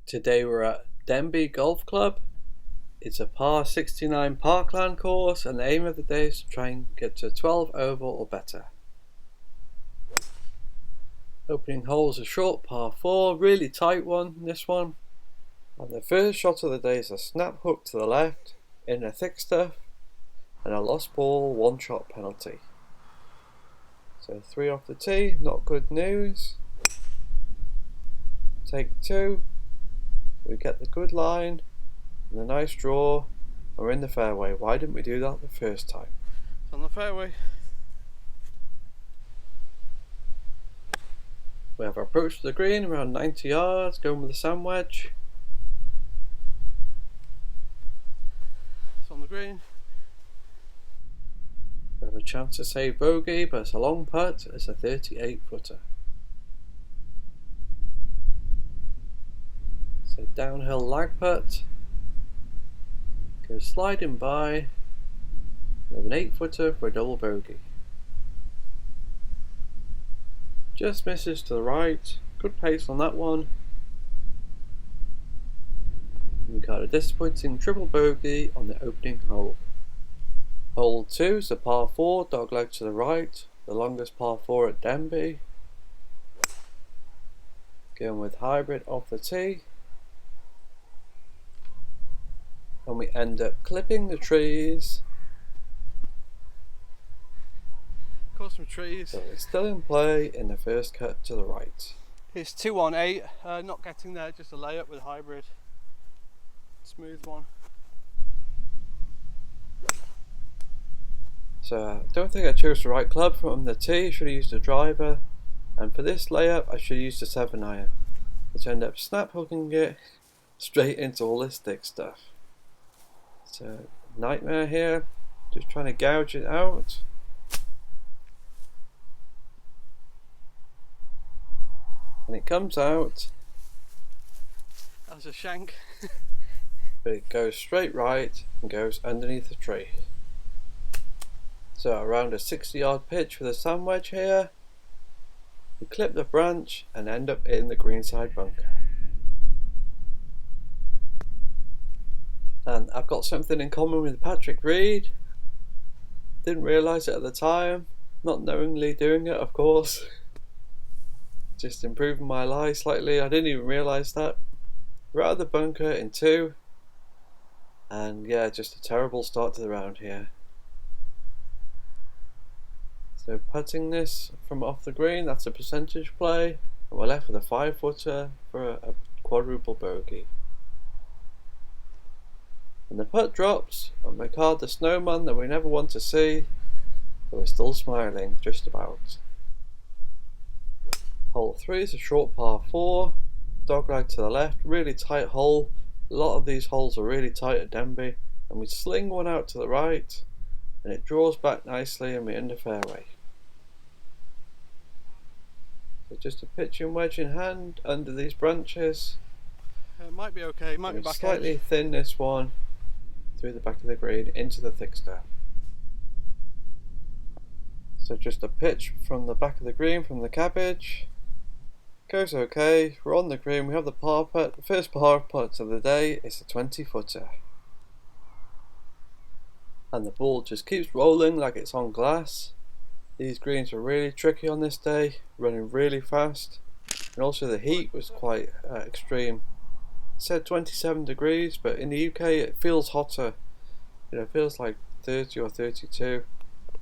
Today we're at Denbigh Golf Club. It's a par 69 parkland course and the aim of the day is to try and get to 12 over or better. Opening hole is a short par 4, really tight one, this one. And the first shot of the day is a snap hook to the left in the thick stuff and a lost ball 1-shot penalty. So 3 off the tee, not good news. Take 2. We get the good line and a nice draw, and we're in the fairway. Why didn't we do that the first time? It's on the fairway. We have our approach to the green around 90 yards, going with the sand wedge. It's on the green. We have a chance to save bogey, but it's a long putt. It's a 38 footer. So downhill lag putt. Goes sliding by. We have an 8 footer for a double bogey. Just misses to the right. Good pace on that one. We got a disappointing triple bogey on the opening hole. Hole 2 is a par 4, dogleg to the right, the longest par 4 at Denbigh. Going with hybrid off the tee. And we end up clipping the trees. Caught some trees. So it's still in play in the first cut to the right. It's 2 on 8. Not getting there, just a layup with hybrid. Smooth one. So I don't think I chose the right club from the tee. I should have used a driver. And for this layup I should have used a 7-iron. Which ended up snap hooking it straight into all this thick stuff. So nightmare here. Just trying to gouge it out. And it comes out, That was a shank. but it goes straight right and goes underneath the tree. So around a 60-yard pitch with a sand wedge here. We clip the branch and end up in the greenside bunker. And I've got something in common with Patrick Reed. Didn't realise it at the time, not knowingly doing it of course. Just improving my lie slightly. I didn't even realise that. We're out of the bunker in 2. And yeah, just a terrible start to the round here. So putting this from off the green, that's a percentage play. And we're left with a 5 footer for a quadruple bogey. And the putt drops on my card, the snowman that we never want to see. But we're still smiling, just about. Hole 3 is a short par 4, dogleg to the left, really tight hole. A lot of these holes are really tight at Denbigh, and we sling one out to the right, and it draws back nicely, and we're in the fairway. So just a pitching wedge in hand under these branches. It might be okay, might be back Slightly edge. thin this one through the back of the green into the thick stuff. So just a pitch from the back of the green from the cabbage. Goes okay, we're on the green, we have the par putt. The first par putt of the day is a 20 footer. And the ball just keeps rolling like it's on glass. These greens were really tricky on this day, running really fast. And also the heat was quite extreme. It said 27 degrees, but in the UK it feels hotter. It feels like 30 or 32.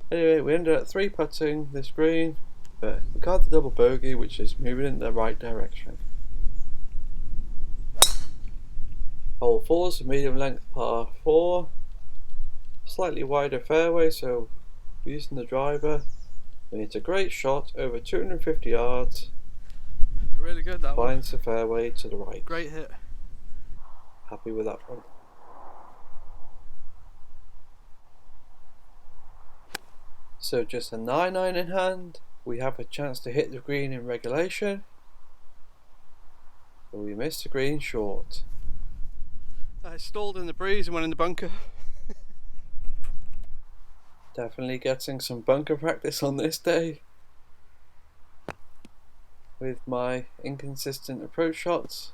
Anyway, we ended up 3 putting this green. But we got the double bogey, which is moving in the right direction. Hole 4 is a medium length par 4. Slightly wider fairway, so we're using the driver. And it's a great shot over 250 yards. Really good that one. Finds the fairway to the right. Great hit. Happy with that one. So just a 9-iron in hand. We have a chance to hit the green in regulation, but we missed the green short. I stalled in the breeze and went in the bunker. Definitely getting some bunker practice on this day. with my inconsistent approach shots.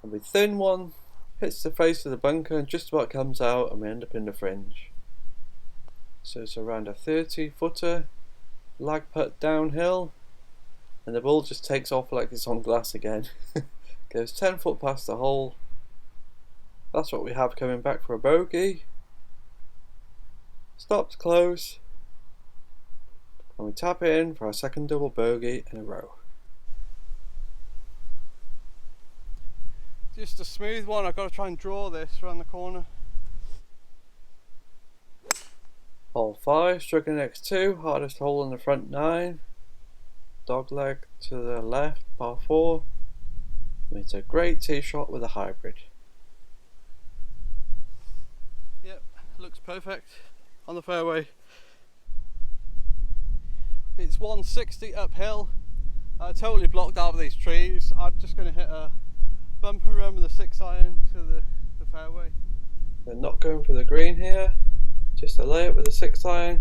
and we thin one, hits the face of the bunker and just about comes out, and we end up in the fringe. So it's around a 30-footer, lag putt downhill, and the ball just takes off like it's on glass again. Goes 10 foot past the hole. That's what we have coming back for a bogey. Stops close, and we tap in for our second double bogey in a row. Just a smooth one. I've got to try and draw this around the corner. Hole 5, struggling next 2, hardest hole in the front 9. Dogleg to the left, par 4. It's a great tee shot with a hybrid. Yep, looks perfect on the fairway. It's 160 uphill, totally blocked out of these trees. I'm just going to hit a bumper run with a 6-iron to the fairway. We're not going for the green here, just a layup with a 6-iron.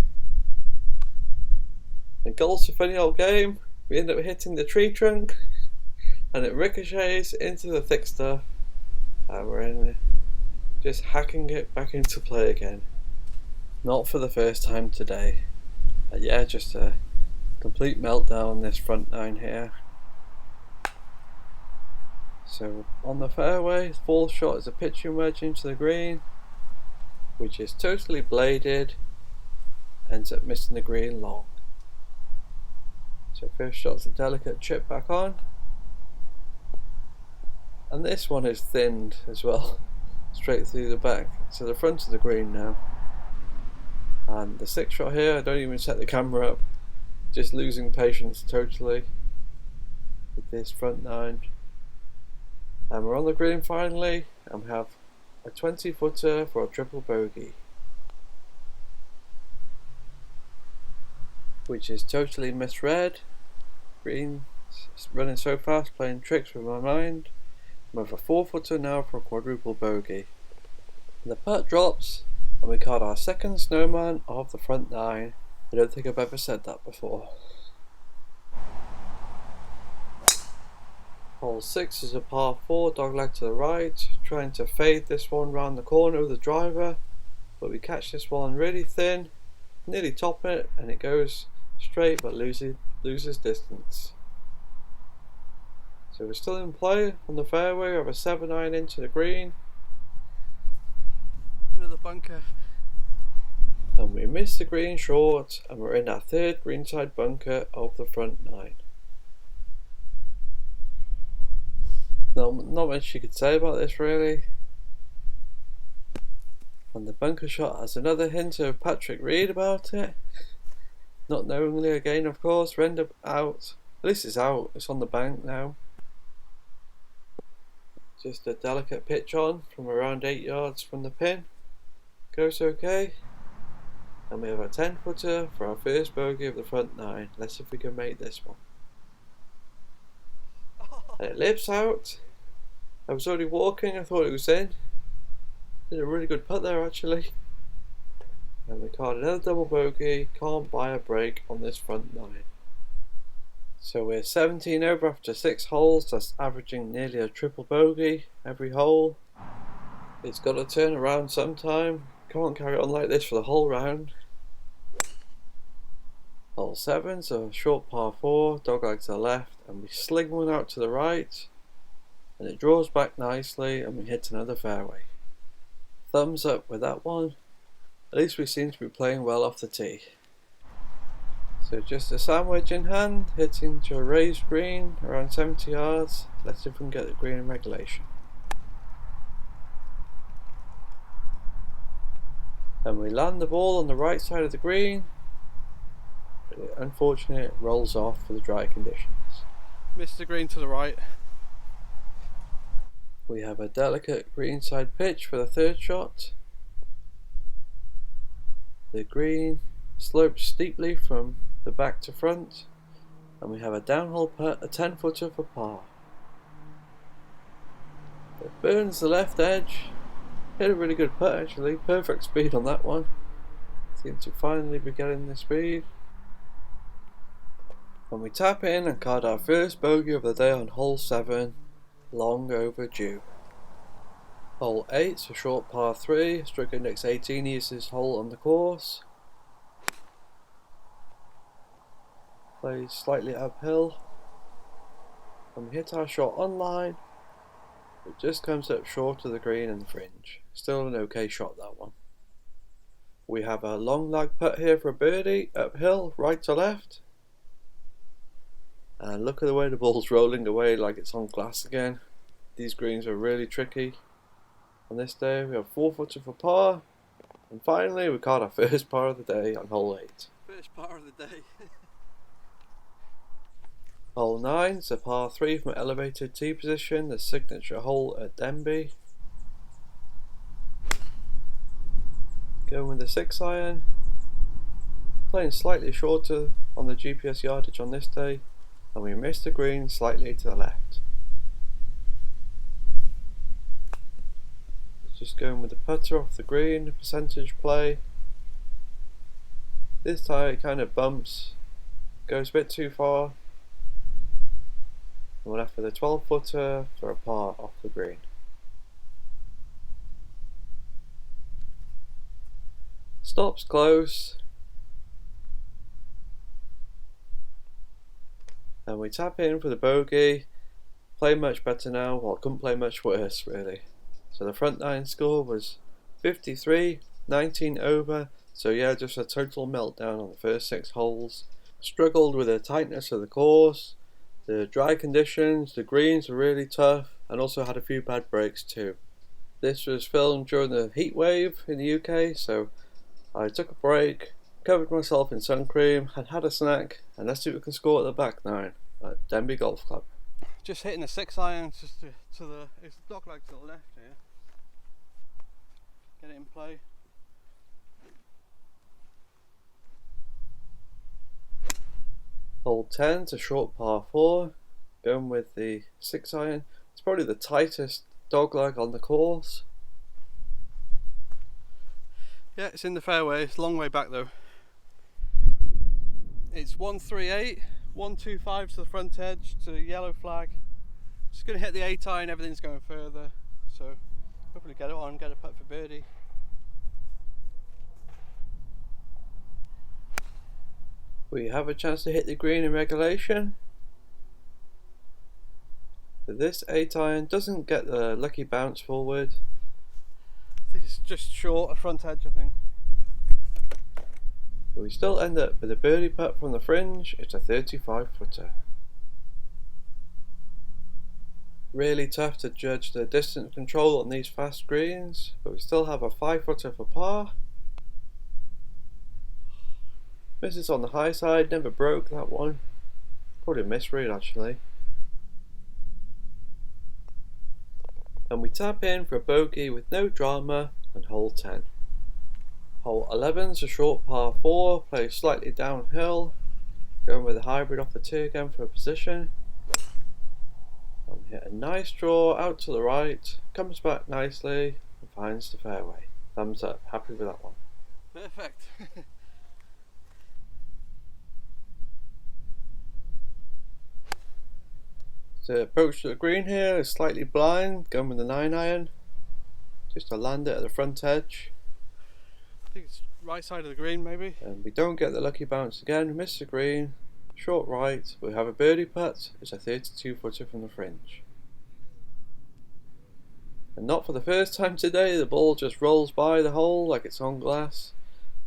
And golf's a funny old game. We end up hitting the tree trunk and it ricochets into the thick stuff, and we're in there just hacking it back into play again. Not for the first time today. Yeah, just a complete meltdown on this front 9 here. So on the fairway, fourth shot is a pitching wedge into the green, which is totally bladed, ends up missing the green long. So first shot's a delicate chip back on, and this one is thinned as well, straight through the back to the front of the green now. And the 6th shot here, I don't even set the camera up, just losing patience totally with this front 9. And we're on the green finally, and we have a 20-footer for a triple bogey, which is totally misread. Green's running so fast, playing tricks with my mind. We have a 4-footer now for a quadruple bogey. And the putt drops, and we caught our second snowman of the front 9. I don't think I've ever said that before. Hole 6 is a par 4, dogleg to the right, trying to fade this one round the corner with the driver, but we catch this one really thin, nearly top it, and it goes straight but loses distance. So we're still in play on the fairway. We have a 7-iron into the green. Another bunker. And we miss the green short, and we're in our 3rd greenside bunker of the front 9. Not much you could say about this really. And the bunker shot has another hint of Patrick Reed about it. Not knowingly again, of course. We end up out. At least it's out. It's on the bank now. Just a delicate pitch on from around 8 yards from the pin. Goes okay. And we have a 10-footer for our first bogey of the front 9. Let's see if we can make this one. And it lips out. I was already walking, I thought it was in. Did a really good putt there actually. And we caught another double bogey. Can't buy a break on this front 9. So we're 17 over after 6 holes. That's averaging nearly a triple bogey every hole. It's got to turn around sometime. Can't carry on like this for the whole round. Hole 7, so a short par 4, dogleg to the left, and we sling one out to the right, and it draws back nicely, and we hit another fairway. Thumbs up with that one. At least we seem to be playing well off the tee. So just a sandwich in hand, hitting to a raised green around 70 yards. Let's see if we can get the green in regulation. And we land the ball on the right side of the green. Unfortunately, it rolls off for the dry conditions. Missed the green to the right. We have a delicate greenside pitch for the 3rd shot. The green slopes steeply from the back to front, and we have a downhole putt, a 10-footer for par. It burns the left edge. Hit a really good putt actually, perfect speed on that one. Seems to finally be getting the speed. And we tap in and card our first bogey of the day on hole 7, long overdue. Hole 8 is a short par 3, Stricker next 18 easiest hole on the course. Plays slightly uphill. And we hit our shot on line. It just comes up short of the green and the fringe. Still an okay shot, that one. We have a long lag putt here for a birdie, uphill, right to left. And look at the way the ball's rolling away like it's on glass again. These greens are really tricky. On this day we have 4-footer for par. And finally we caught our first par of the day on hole 8. First par of the day. Hole 9 is a par 3 from an elevated tee position, the signature hole at Denbigh. Going with the 6-iron. Playing slightly shorter on the GPS yardage on this day, and we missed the green slightly to the left. Just going with the putter off the green, percentage play. This time it kind of bumps, goes a bit too far. And we're left with a 12-footer for a par off the green. Stops close. And we tap in for the bogey. Play much better now, well, couldn't play much worse really. So the front nine score was 53, 19 over. So yeah, just a total meltdown on the first 6 holes. Struggled with the tightness of the course, the dry conditions, the greens were really tough, and also had a few bad breaks too. This was filmed during the heat wave in the UK, so I took a break, covered myself in sun cream, and had a snack, and let's see what we can score at the back 9 at Denbigh Golf Club. Just hitting a 6-iron just to the, it's the dog leg to the left here. Get it in play. Hole 10 is a short par 4, going with the 6-iron. It's probably the tightest dogleg on the course. Yeah, it's in the fairway, it's a long way back though. It's 138, 125 to the front edge, to the yellow flag. Just going to hit the 8-iron, everything's going further. So hopefully get it on, get a putt for birdie. We have a chance to hit the green in regulation. But this 8-iron doesn't get the lucky bounce forward. I think it's just short of front edge, I think. But we still end up with a birdie putt from the fringe. It's a 35-footer. Really tough to judge the distance control on these fast greens, but we still have a 5-footer for par. Misses on the high side, never broke that one. Probably a misread actually. And we tap in for a bogey with no drama on hole 10. Hole 11 is a short par 4, plays slightly downhill. Going with a hybrid off the tee again for a position. And we hit a nice draw out to the right, comes back nicely and finds the fairway. Thumbs up, happy with that one. Perfect. So approach to the green here is slightly blind, going with the 9-iron, just to land it at the front edge. I think it's right side of the green maybe. And we don't get the lucky bounce again, we miss the green, short right, we have a birdie putt, it's a 32-footer from the fringe. And not for the first time today, the ball just rolls by the hole like it's on glass.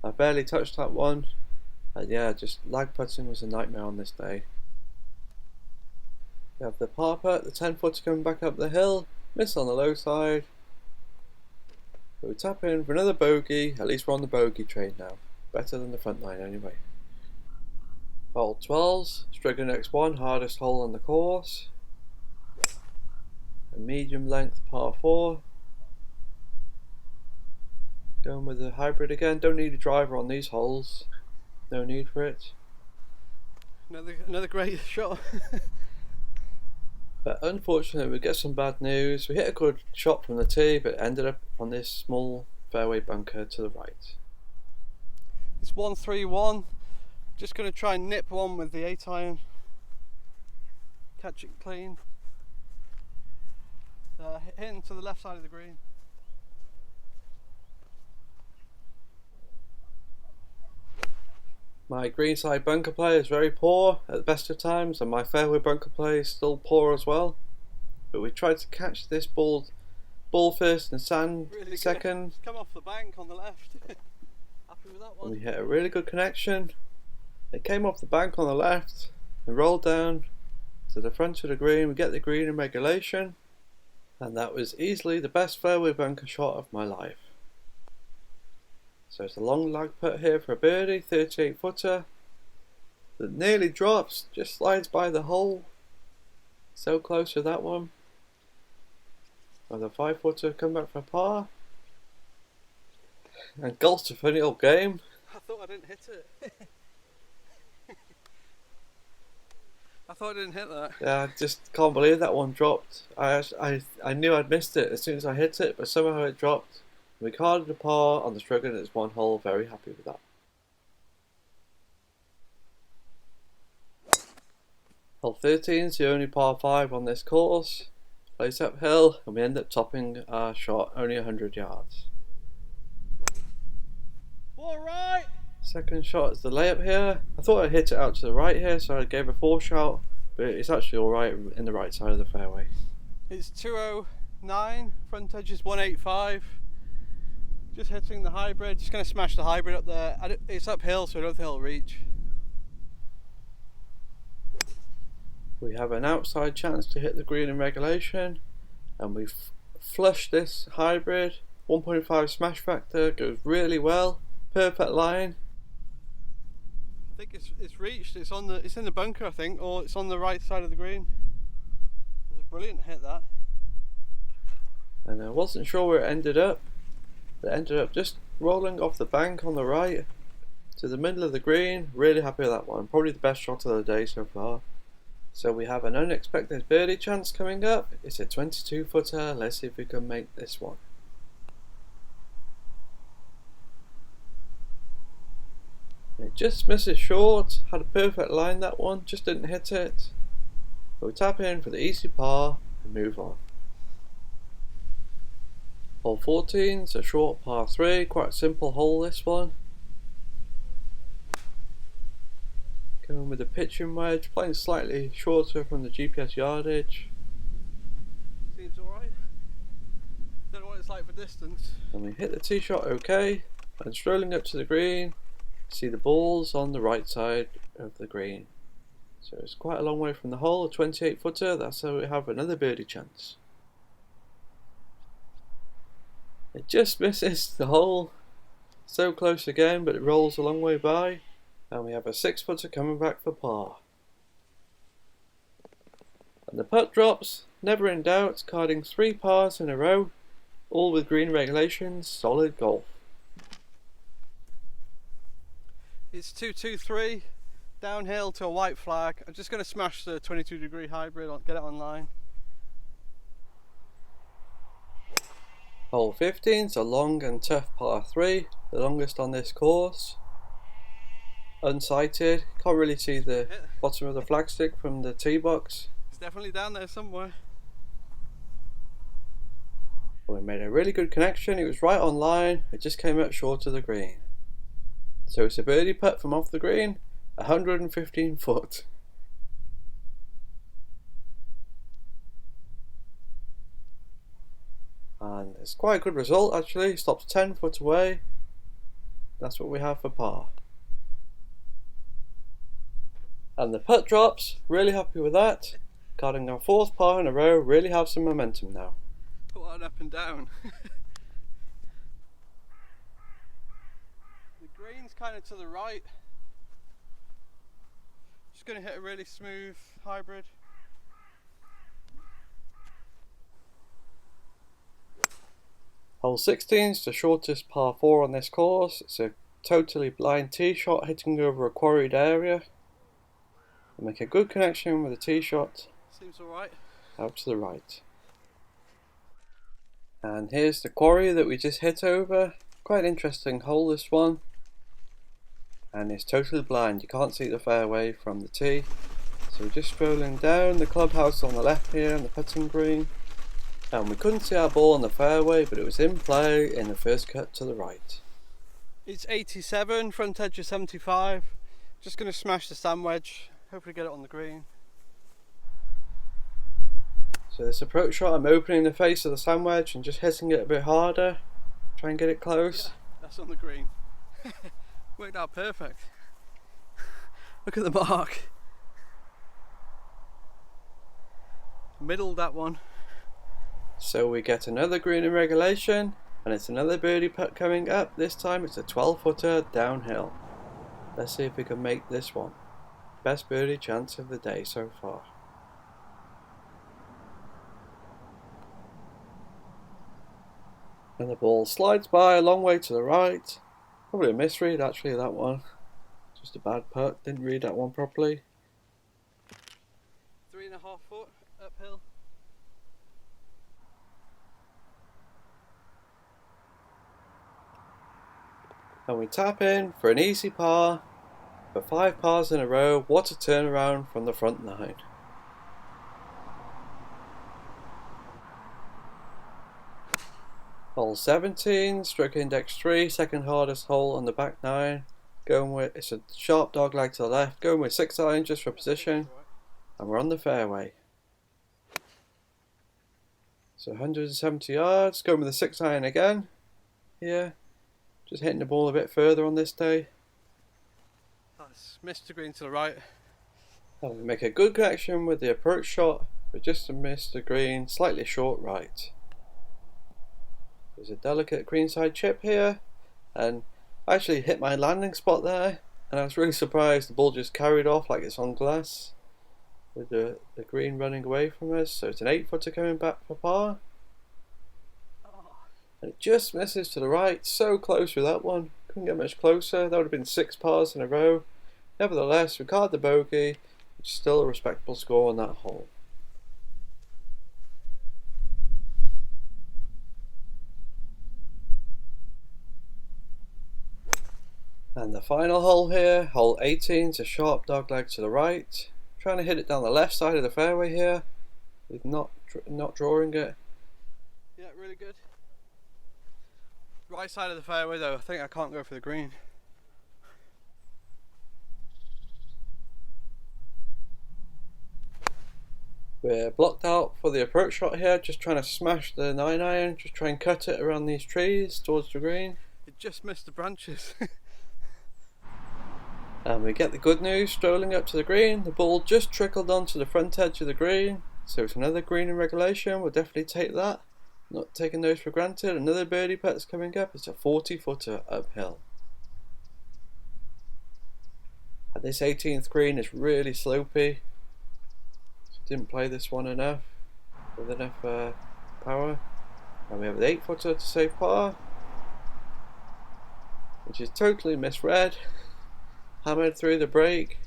I barely touched that one, and yeah, just lag putting was a nightmare on this day. We have the par putt, the 10-footer coming back up the hill, miss on the low side. But we tap in for another bogey, at least we're on the bogey train now. Better than the front 9 anyway. Hole 12's, Stricker next 1, hardest hole on the course. A medium length par 4. Going with the hybrid again, don't need a driver on these holes. No need for it. Another great shot. But unfortunately we get some bad news. We hit a good shot from the tee but ended up on this small fairway bunker to the right. It's 131. Just going to try and nip one with the 8-iron. Catch it clean. Hitting to the left side of the green. My greenside bunker play is very poor at the best of times, and my fairway bunker play is still poor as well. But we tried to catch this ball first and sand Really second. It's come off the bank on the left. Happy with that And one. we hit a really good connection. It came off the bank on the left and rolled down to the front of the green. We get the green in regulation, and that was easily the best fairway bunker shot of my life. So it's a long lag putt here for a birdie, 38 footer that nearly drops, just slides by the hole. So close to that one. With a 5 footer come back for a par. And golf's a funny old game. I thought I didn't hit it. I thought I didn't hit that. Yeah, I just can't believe that one dropped. I knew I'd missed it as soon as I hit it, but somehow it dropped. We carded a par on the struggle, and it's one hole. Very happy with that. Hole 13 is the only par 5 on this course. Plays uphill, and we end up topping our shot only 100 yards. All right. Second shot is the layup here. I thought I hit it out to the right here, so I gave a 4 shot, but it's actually alright in the right side of the fairway. It's 209, front edge is 185. Just hitting the hybrid, just going to smash the hybrid up there. It's uphill, so I don't think it'll reach. We have an outside chance to hit the green in regulation, and we've flushed this hybrid. 1.5 smash factor, goes really well. Perfect line. I think it's reached. It's in the bunker, I think, or it's on the right side of the green. It's a brilliant hit, that. And I wasn't sure where it ended up. It ended up just rolling off the bank on the right to the middle of the green. Really happy with that one. Probably the best shot of the day so far. So we have an unexpected birdie chance coming up. It's a 22 footer. Let's see if we can make this one. It just misses short. Had a perfect line, that one. Just didn't hit it. But we tap in for the easy par and move on. Hole 14 is a short par 3, quite a simple hole this one. Going with the pitching wedge, playing slightly shorter from the GPS yardage. Seems alright. Don't know what it's like for distance. And we hit the tee shot okay, and strolling up to the green, see the balls on the right side of the green. So it's quite a long way from the hole, a 28 footer, that's how we have another birdie chance. It just misses the hole, so close again, but it rolls a long way by, and we have a 6 footer coming back for par. And the putt drops, never in doubt, carding 3 pars in a row, all with green regulations, solid golf. It's 223, downhill to a white flag. I'm just going to smash the 22-degree hybrid, get it online. Hole 15 is a long and tough par 3, the longest on this course. Unsighted, can't really see the bottom of the flagstick from the tee box. It's definitely down there somewhere. We made a really good connection, it was right on line, it just came up short of the green. So it's a birdie putt from off the green, 115 foot. And it's quite a good result actually, stops 10 foot away. That's what we have for par. And the putt drops, really happy with that. Carding our 4th par in a row, really have some momentum now. Put one up and down. The green's kind of to the right. Just going to hit a really smooth hybrid. Hole 16 is the shortest par 4 on this course. It's a totally blind tee shot hitting over a quarried area. We'll make a good connection with the tee shot. Seems alright. Out to the right. And here's the quarry that we just hit over. Quite an interesting hole, this one. And it's totally blind, you can't see the fairway from the tee. So we're just strolling down the clubhouse on the left here on the putting green. And we couldn't see our ball on the fairway, but it was in play in the first cut to the right. It's 87, front edge is 75. Just going to smash the sand wedge, hopefully get it on the green. So this approach shot, I'm opening the face of the sand wedge and just hitting it a bit harder. Try and get it close. Yeah, that's on the green. Worked out perfect. Look at the mark. Middled that one. So we get another green in regulation, and it's another birdie putt coming up. This time it's a 12-footer downhill. Let's see if we can make this one. Best birdie chance of the day so far. And the ball slides by a long way to the right. Probably a misread actually, that one. Just a bad putt, didn't read that one properly. 3.5 foot uphill. And we tap in for an easy par. For 5 pars in a row, what a turnaround from the front 9. Hole 17, stroke index 3, second hardest hole on the back 9. Going with, it's a sharp dog leg to the left, going with 6 iron just for position. And we're on the fairway. So 170 yards, going with the 6 iron again. Here, just hitting the ball a bit further on this day. That's missed the green to the right. And we make a good connection with the approach shot, but just to miss the green, slightly short right. There's a delicate greenside chip here, and I actually hit my landing spot there, and I was really surprised the ball just carried off like it's on glass, with the green running away from us. So it's an 8-footer coming back for par. And it just misses to the right, so close with that one. Couldn't get much closer, that would have been 6 pars in a row. Nevertheless, we card the bogey, which is still a respectable score on that hole. And the final hole here, hole 18, is a sharp dogleg to the right. Trying to hit it down the left side of the fairway here, with not drawing it. Yeah, really good. Right side of the fairway though, I think I can't go for the green. We're blocked out for the approach shot here, just trying to smash the 9 iron, just try and cut it around these trees towards the green. It just missed the branches. And we get the good news, strolling up to the green, the ball just trickled onto the front edge of the green, so it's another green in regulation. We'll definitely take that, not taking those for granted. Another birdie putt's coming up, it's a 40-footer uphill. And this 18th green is really slopey, so didn't play this one enough, with enough power. And we have the 8-footer to save par, which is totally misread. Hammered through the break,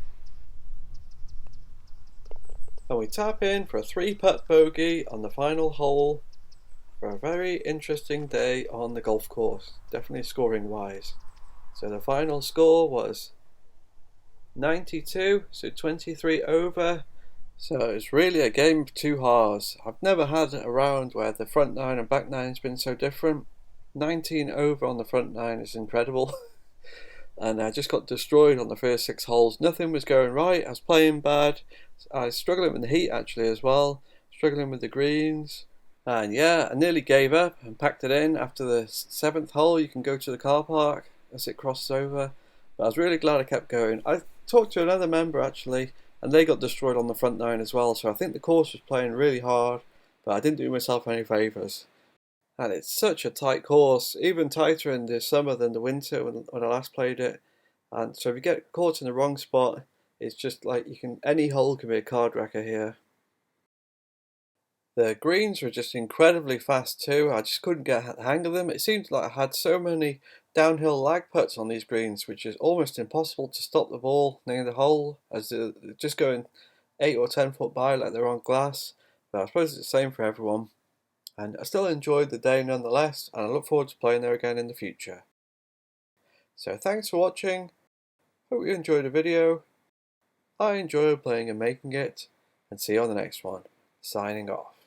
and we tap in for a 3-putt bogey on the final hole for a very interesting day on the golf course, definitely scoring wise. So the final score was 92, so 23 over. So it's really a game of 2 halves. I've never had a round where the front 9 and back 9 has been so different. 19 over on the front 9 is incredible. And I just got destroyed on the first 6 holes. Nothing was going right. I was playing bad. I was struggling with the heat actually as well. Struggling with the greens. And yeah, I nearly gave up and packed it in. After the 7th hole, you can go to the car park as it crosses over. But I was really glad I kept going. I talked to another member actually, and they got destroyed on the front 9 as well. So I think the course was playing really hard, but I didn't do myself any favours. And it's such a tight course, even tighter in the summer than the winter when I last played it. And so if you get caught in the wrong spot, it's just like any hole can be a card wrecker here. The greens were just incredibly fast too. I just couldn't get the hang of them. It seemed like I had so many downhill lag putts on these greens, which is almost impossible to stop the ball near the hole, as they're just going 8 or 10 foot by like they're on glass. But I suppose it's the same for everyone. And I still enjoyed the day nonetheless, and I look forward to playing there again in the future. So thanks for watching, hope you enjoyed the video. I enjoyed playing and making it, and see you on the next one. Signing off.